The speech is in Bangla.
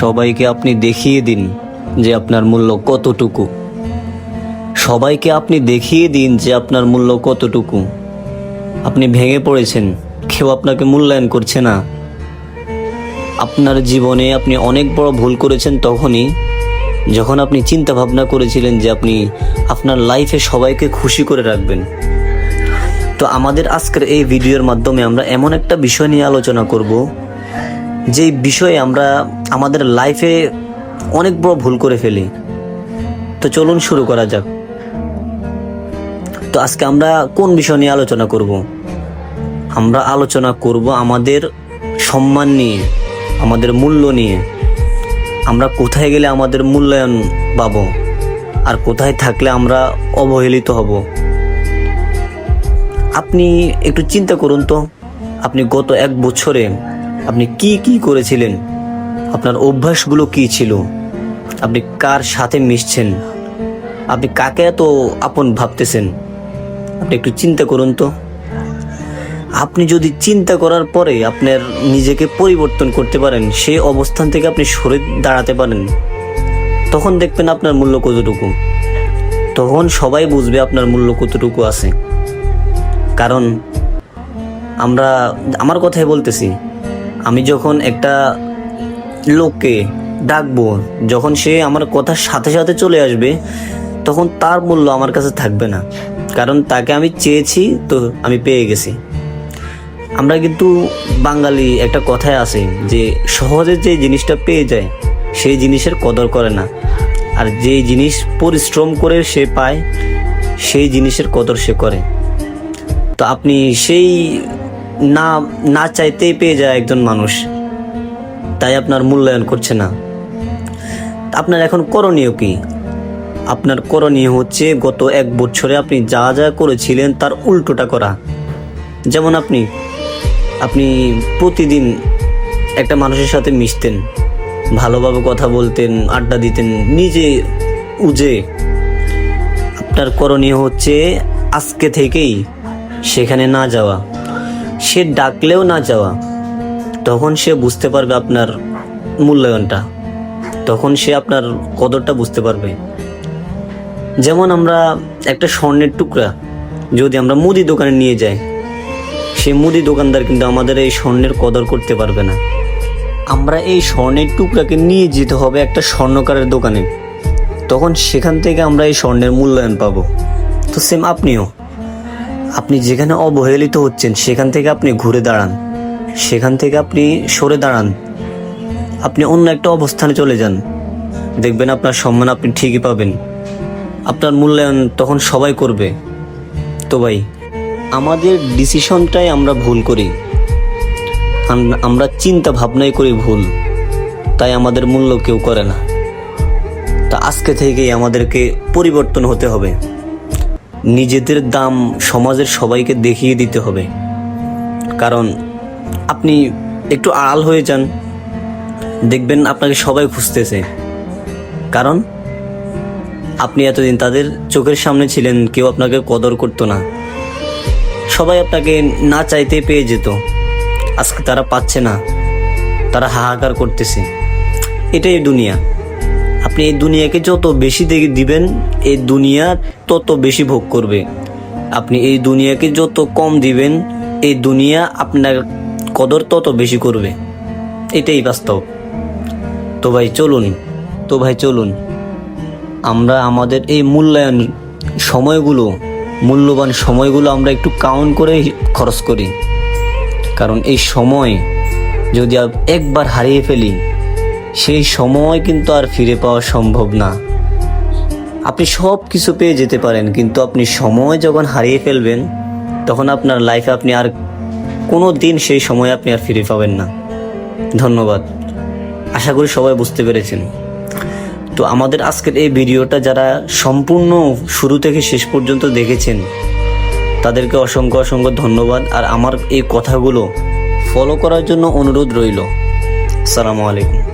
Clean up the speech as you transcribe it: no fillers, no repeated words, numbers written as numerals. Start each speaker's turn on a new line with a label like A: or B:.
A: সবাইকে আপনি দেখিয়ে দিন যে আপনার মূল্য কতটুকু। সবাইকে আপনি দেখিয়ে দিন যে আপনার মূল্য কতটুকু। আপনি ভেঙে পড়েছেন, কেউ আপনাকে মূল্যায়ন করছে না। আপনার জীবনে আপনি অনেক বড় ভুল করেছেন তখনই যখন আপনি চিন্তা ভাবনা করেছিলেন যে আপনি আপনার লাইফে সবাইকে খুশি করে রাখবেন। তো আমাদের আজকের এই ভিডিওর মাধ্যমে আমরা এমন একটা বিষয় নিয়ে আলোচনা করব যে বিষয়ে আমরা আমাদের লাইফে অনেক বড় ভুল করে ফেলি। তো চলুন শুরু করা যাক। তো আজকে আমরা কোন বিষয় নিয়ে আলোচনা করব? আমরা আলোচনা করব আমাদের সম্মান নিয়ে, আমাদের মূল্য নিয়ে। আমরা কোথায় গেলে আমাদের মূল্যায়ন পাবো আর কোথায় থাকলে আমরা অবহেলিত হব। আপনি একটু চিন্তা করুন তো, আপনি গত 1 বছরে আপনি কি কি করেছিলেন, আপনার অভ্যাসগুলো কি ছিল, আপনি কার সাথে মিশছেন, আপনি কাকে এত আপন ভাবতেছেন। আপনি একটু চিন্তা করুন তো। আপনি যদি চিন্তা করার পরে আপনার নিজেকে পরিবর্তন করতে পারেন, সেই অবস্থান থেকে আপনি সরে দাঁড়াতে পারেন, তখন দেখবেন আপনার মূল্য কতটুকু। তখন সবাই বুঝবে আপনার মূল্য কতটুকু আছে। কারণ আমার কথাই বলতেছি, আমি যখন একটা লোককে ডাকবো, যখন সে আমার কথার সাথে সাথে চলে আসবে, তখন তার মূল্য আমার কাছে থাকবে না। কারণ তাকে আমি চেয়েছি, তো আমি পেয়ে গেছি। আমরা কিন্তু বাঙালি একটা কথায় আছে যে সহজে যে জিনিসটা পেয়ে যায় সেই জিনিসের কদর করে না, আর যে জিনিস পরিশ্রম করে সে পায় সেই জিনিসের কদর সে করে। তো আপনি সেই না চাইতেই পেয়ে যায় একজন মানুষ, তাই আপনার মূল্যায়ন করছে না। আপনার এখন করণীয় কি? আপনার করণীয় হচ্ছে গত 1 বছরে আপনি যা যা করেছিলেন তার উল্টোটা করা। যেমন আপনি প্রতিদিন একটা মানুষের সাথে মিশতেন, ভালোভাবে কথা বলতেন, আড্ডা দিতেন, নিজে উজে। আপনার করণীয় হচ্ছে আজকে থেকেই সেখানে না যাওয়া, সে ডাকলেও না যাওয়া। তখন সে বুঝতে পারবে আপনার মূল্যায়নটা, তখন সে আপনার কদরটা বুঝতে পারবে। যেমন আমরা একটা স্বর্ণের টুকরা যদি আমরা মুদি দোকানে নিয়ে যাই, সে মুদি দোকানদার কিন্তু আমাদের এই স্বর্ণের কদর করতে পারবে না। আমরা এই স্বর্ণের টুকরাকে নিয়ে যেতে হবে একটা স্বর্ণকারের দোকানে, তখন সেখান থেকে আমরা এই স্বর্ণের মূল্যায়ন পাবো। তো সেম আপনি যেখানে অবহেলিত হচ্ছেন সেখান থেকে আপনি ঘুরে দাঁড়ান, সেখান থেকে আপনি সরে দাঁড়ান, আপনি অন্য একটা অবস্থানে চলে যান, দেখবেন আপনার সম্মান আপনি ঠিকই পাবেন। আপনার মূল্যায়ন তখন সবাই করবে। তো ভাই, আমাদের ডিসিশনটাই আমরা ভুল করি, আমরা চিন্তা ভাবনাই করি ভুল, তাই আমাদের মূল্য কেউ করে না। তা আজকে থেকেই আমাদেরকে পরিবর্তন হতে হবে, নিজেদের দাম সমাজের সবাইকে দেখিয়ে দিতে হবে। কারণ আপনি একটু আড়াল হয়ে যান, দেখবেন আপনাকে সবাই খুঁজতেছে। কারণ আপনি এতদিন তাদের চোখের সামনে ছিলেন, কেউ আপনাকে কদর করতো না, সবাই আপনাকে না চাইতে পেয়ে যেত। আজকে তারা পাচ্ছে না, তারা হাহাকার করতেছে। এটাই দুনিয়া। আপনি এই দুনিয়াকে যত বেশি দিবেন, এই দুনিয়া তত বেশি ভোগ করবে। আপনি এই দুনিয়াকে যত কম দিবেন, এই দুনিয়া আপনার কদর তত বেশি করবে। এটাই বাস্তব। তো ভাই চলুন আমরা আমাদের এই মূল্যবান সময়গুলো আমরা একটু কাউন্ট করে খরচ করি। কারণ এই সময় যদি একবার হারিয়ে ফেলি, সেই সময় কিন্তু আর ফিরে পাওয়া সম্ভব না। আপনি সব কিছু পেয়ে যেতে পারেন, কিন্তু আপনি সময় যখন হারিয়ে ফেলবেন, তখন আপনার লাইফে আপনি আর কোনো দিন সেই সময় আপনি আর ফিরে পাবেন না। ধন্যবাদ। আশা করি সবাই বুঝতে পেরেছেন। তো আমাদের আজকের এই ভিডিওটা যারা সম্পূর্ণ শুরু থেকে শেষ পর্যন্ত দেখেছেন, তাদেরকে অসংখ্য ধন্যবাদ। আর আমার এই কথাগুলো ফলো করার জন্য অনুরোধ রইল। আসসালামু আলাইকুম।